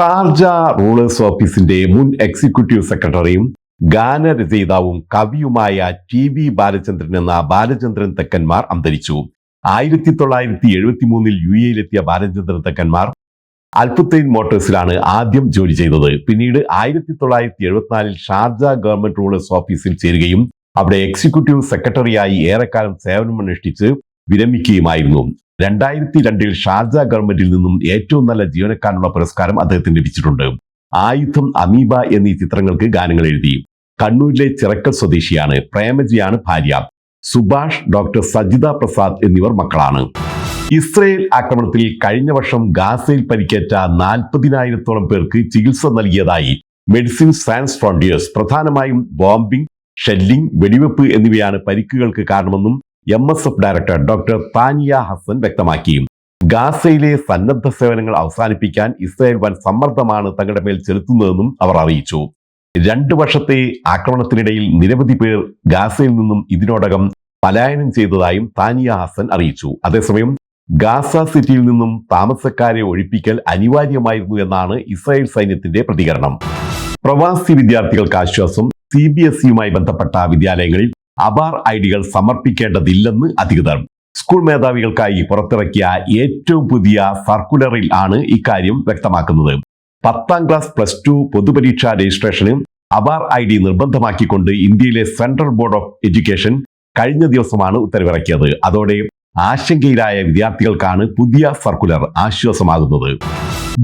Sharjah rulers ഓഫീസിന്റെ മുൻ executive സെക്രട്ടറിയും ഗാനരചയിതാവും കവിയുമായ TV ബാലചന്ദ്രൻ എന്ന ബാലചന്ദ്രൻ തെക്കന്മാർ അന്തരിച്ചു. 1973 UAE-യിലെത്തിയ ബാലചന്ദ്രൻ തെക്കന്മാർ അൽഫുത്തൈൻ മോട്ടോഴ്സിലാണ് ആദ്യം ജോലി ചെയ്തത്. പിന്നീട് 1974 ഷാർജ ഗവൺമെന്റ് റൂളേഴ്സ് ഓഫീസിൽ ചേരുകയും അവിടെ എക്സിക്യൂട്ടീവ് സെക്രട്ടറിയായി ഏറെക്കാലം സേവനമനുഷ്ഠിച്ച് വിരമിക്കുകയുമായിരുന്നു. 2002 ഷാർജ ഗവൺമെന്റിൽ നിന്നും ഏറ്റവും നല്ല ജീവനക്കാരനുള്ള പുരസ്കാരം അദ്ദേഹത്തിന് ലഭിച്ചിട്ടുണ്ട്. ആയുധം, അമീബ എന്നീ ചിത്രങ്ങൾക്ക് ഗാനങ്ങൾ എഴുതി. കണ്ണൂരിലെ ചിറക്കൽ സ്വദേശിയാണ്. പ്രേമജിയാണ് ഭാര്യ. സുഭാഷ്, ഡോക്ടർ സജിത പ്രസാദ് എന്നിവർ മക്കളാണ്. ഇസ്രയേൽ ആക്രമണത്തിൽ കഴിഞ്ഞ വർഷം ഗാസയിൽ പരിക്കേറ്റ 40,000-ഓളം പേർക്ക് ചികിത്സ നൽകിയതായി മെഡിസിൻ സയൻസ് ഫ്രോണ്ടിയേഴ്സ്. പ്രധാനമായും ബോംബിംഗ്, ഷെല്ലിംഗ്, വെടിവെപ്പ് എന്നിവയാണ് പരിക്കുകൾക്ക് കാരണമെന്നും MSF director doctor Tania Hasan വ്യക്തമാക്കി. ഗാസയിലെ സന്നദ്ധ സേവനങ്ങൾ അവസാനിപ്പിക്കാൻ ഇസ്രായേൽ വൻ സമ്മർദ്ദമാണ് തങ്ങളുടെ മേൽ ചെലുത്തുന്നതെന്നും അവർ അറിയിച്ചു. 2 വർഷത്തെ ആക്രമണത്തിനിടയിൽ നിരവധി പേർ ഗാസയിൽ നിന്നും ഇതിനോടകം പലായനം ചെയ്തതായും താനിയ ഹസൻ അറിയിച്ചു. അതേസമയം ഗാസ സിറ്റിയിൽ നിന്നും താമസക്കാരെ ഒഴിപ്പിക്കൽ അനിവാര്യമായിരുന്നു എന്നാണ് ഇസ്രായേൽ സൈന്യത്തിന്റെ പ്രതികരണം. പ്രവാസി വിദ്യാർത്ഥികൾക്ക് ആശ്വാസം. CBSE-യുമായി ബന്ധപ്പെട്ട വിദ്യാലയങ്ങളിൽ അബാർ ഐഡികൾ സമർപ്പിക്കേണ്ടതില്ലെന്ന് അധികൃതർ. സ്കൂൾ മേധാവികൾക്കായി പുറത്തിറക്കിയ ഏറ്റവും പുതിയ സർക്കുലറിൽ ആണ് ഇക്കാര്യം വ്യക്തമാക്കുന്നത്. 10ാം ക്ലാസ്, +2 പൊതുപരീക്ഷാ രജിസ്ട്രേഷന് അബാർ ID നിർബന്ധമാക്കിക്കൊണ്ട് ഇന്ത്യയിലെ സെൻട്രൽ ബോർഡ് ഓഫ് എഡ്യൂക്കേഷൻ കഴിഞ്ഞ ദിവസമാണ് ഉത്തരവിറക്കിയത്. അതോടെ ആശങ്കയിലായ വിദ്യാർത്ഥികൾക്കാണ് പുതിയ സർക്കുലർ ആശ്വാസമാകുന്നത്.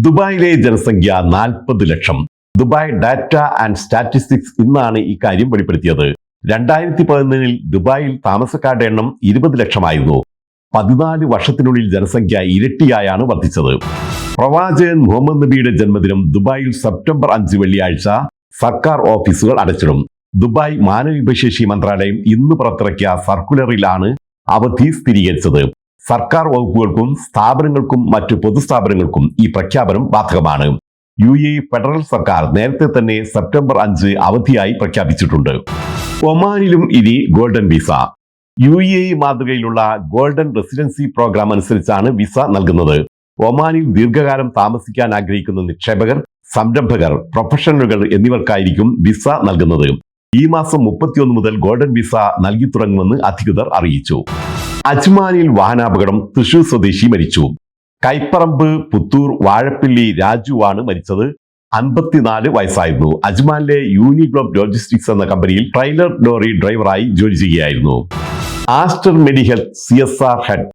ദുബായിലെ ജനസംഖ്യ 40 ലക്ഷം. ദുബായ് ഡാറ്റ ആൻഡ് സ്റ്റാറ്റിസ്റ്റിക്സ് ഇന്നാണ് ഇക്കാര്യം വെളിപ്പെടുത്തിയത്. 2011 ദുബായിൽ താമസക്കാരുടെ എണ്ണം 20 ലക്ഷമായിരുന്നു. 14 വർഷത്തിനുള്ളിൽ ജനസംഖ്യ ഇരട്ടിയായാണ് വർദ്ധിച്ചത്. പ്രവാചകൻ മുഹമ്മദ് നബിയുടെ ജന്മദിനം ദുബായിൽ സെപ്റ്റംബർ 5 വെള്ളിയാഴ്ച സർക്കാർ ഓഫീസുകൾ അടച്ചിടും. ദുബായ് മാനവവിഭവശേഷി മന്ത്രാലയം ഇന്ന് പുറത്തിറക്കിയ സർക്കുലറിലാണ് അവധി സ്ഥിരീകരിച്ചത്. സർക്കാർ വകുപ്പുകൾക്കും സ്ഥാപനങ്ങൾക്കും മറ്റു പൊതുസ്ഥാപനങ്ങൾക്കും ഈ പ്രഖ്യാപനം ബാധകമാണ്. UAE ഫെഡറൽ സർക്കാർ നേരത്തെ തന്നെ സെപ്റ്റംബർ 5 അവധിയായി പ്രഖ്യാപിച്ചിട്ടുണ്ട്. ഒമാനിലും ഇനി ഗോൾഡൻ വിസ. UAE മാതൃകയിലുള്ള ഗോൾഡൻ റെസിഡൻസി പ്രോഗ്രാം അനുസരിച്ചാണ് വിസ നൽകുന്നത്. ഒമാനിൽ ദീർഘകാലം താമസിക്കാൻ ആഗ്രഹിക്കുന്ന നിക്ഷേപകർ, സംരംഭകർ, പ്രൊഫഷണലുകൾ എന്നിവർക്കായിരിക്കും വിസ നൽകുന്നത്. ഈ മാസം 31 മുതൽ ഗോൾഡൻ വിസ നൽകി തുടങ്ങുമെന്ന് അധികൃതർ അറിയിച്ചു. അജ്മാനിൽ വാഹനാപകടം. തൃശൂർ സ്വദേശി മരിച്ചു. കൈപ്പറമ്പ്, പുത്തൂർ, വാഴപ്പിള്ളി രാജുവാണ് മരിച്ചത്. 54 വയസ്സായിരുന്നു. അജ്മാനിലെ യൂണിഗ്ലോബ് ലോജിസ്റ്റിക്സ് എന്ന കമ്പനിയിൽ ട്രെയിലർ ലോറി ഡ്രൈവറായി ജോലി ചെയ്യുകയായിരുന്നു. ആസ്റ്റർ മെഡിഹെൽത്ത് CSR ഹെഡ്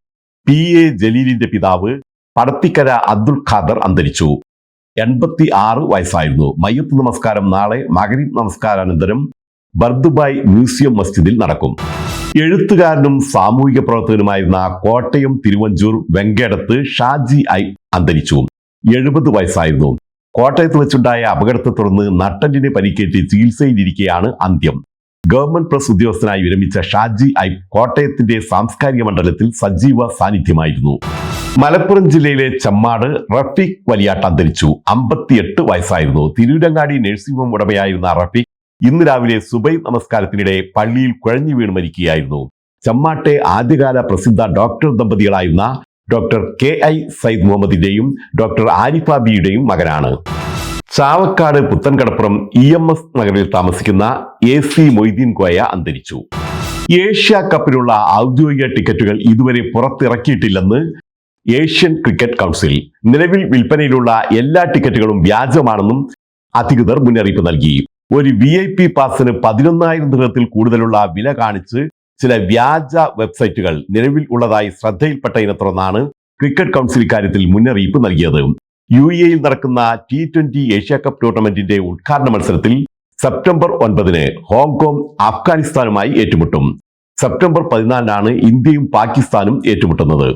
PA ജലീലിന്റെ പിതാവ് പടത്തിക്കര അബ്ദുൽ ഖാദർ അന്തരിച്ചു. 86 വയസ്സായിരുന്നു. മയ്യത്ത് നമസ്കാരം നാളെ മഗ്‌രിബ് നമസ്കാരാനന്തരം ബർദുബായ് മ്യൂസിയം മസ്ജിദിൽ നടക്കും. എഴുത്തുകാരനും സാമൂഹിക പ്രവർത്തകനുമായിരുന്ന കോട്ടയം തിരുവഞ്ചൂർ വെങ്കടത്ത് ഷാജി അന്തരിച്ചു. 70 വയസ്സായിരുന്നു. കോട്ടയത്ത് വെച്ചുണ്ടായ അപകടത്തെ തുടർന്ന് നട്ടെല്ലിന് പരിക്കേറ്റ് ചികിത്സയിലിരിക്കെയാണ് അന്ത്യം. ഗവൺമെന്റ് പ്രസ് ഉദ്യോഗസ്ഥനായി വിരമിച്ച ഷാജി കോട്ടയത്തിന്റെ സാംസ്കാരിക മണ്ഡലത്തിൽ സജീവ സാന്നിധ്യമായിരുന്നു. മലപ്പുറം ജില്ലയിലെ ചമ്മാട് റഫീഖ് വലിയാട്ട് അന്തരിച്ചു. 58 വയസ്സായിരുന്നു. തിരൂരങ്ങാടി നഴ്സിംഗ് ഹോം ഉടമയായിരുന്ന റഫീഖ് ഇന്ന് രാവിലെ സുബൈ നമസ്കാരത്തിനിടെ പള്ളിയിൽ കുഴഞ്ഞു വീണ് മരിക്കുകയായിരുന്നു. ചമ്മാട്ടെ ആദ്യകാല പ്രസിദ്ധ ഡോക്ടർ ദമ്പതികളായിരുന്ന ഡോക്ടർ KI സയ്യിദ് മുഹമ്മദിന്റെയും ഡോക്ടർ ആരിഫ ബിയുടെയും മകനാണ്. ചാവക്കാട് പുത്തൻകടപ്പുറം EMS നഗറിൽ താമസിക്കുന്ന AC മൊയ്തീൻ കോയ അന്തരിച്ചു. ഏഷ്യ കപ്പിനുള്ള ഔദ്യോഗിക ടിക്കറ്റുകൾ ഇതുവരെ പുറത്തിറക്കിയിട്ടില്ലെന്ന് ഏഷ്യൻ ക്രിക്കറ്റ് കൗൺസിൽ. നിലവിൽ വിൽപ്പനയിലുള്ള എല്ലാ ടിക്കറ്റുകളും വ്യാജമാണെന്നും അധികൃതർ മുന്നറിയിപ്പ് നൽകി. ഒരു VIP പാസിന് 11,000 ദിർഹത്തിൽ കൂടുതലുള്ള വില കാണിച്ച് ചില വ്യാജ വെബ്സൈറ്റുകൾ നിലവിൽ ഉള്ളതായി ശ്രദ്ധയിൽപ്പെട്ടതിനെ തുടർന്നാണ് ക്രിക്കറ്റ് കൗൺസിൽ ഇക്കാര്യത്തിൽ മുന്നറിയിപ്പ് നൽകിയത്. UAE-യിൽ നടക്കുന്ന T20 ഏഷ്യ കപ്പ് ടൂർണമെന്റിന്റെ ഉദ്ഘാടന മത്സരത്തിൽ സെപ്റ്റംബർ 9 ഹോങ്കോങ് അഫ്ഗാനിസ്ഥാനുമായി ഏറ്റുമുട്ടും. സെപ്റ്റംബർ 14 ഇന്ത്യയും പാകിസ്ഥാനും ഏറ്റുമുട്ടുന്നത്.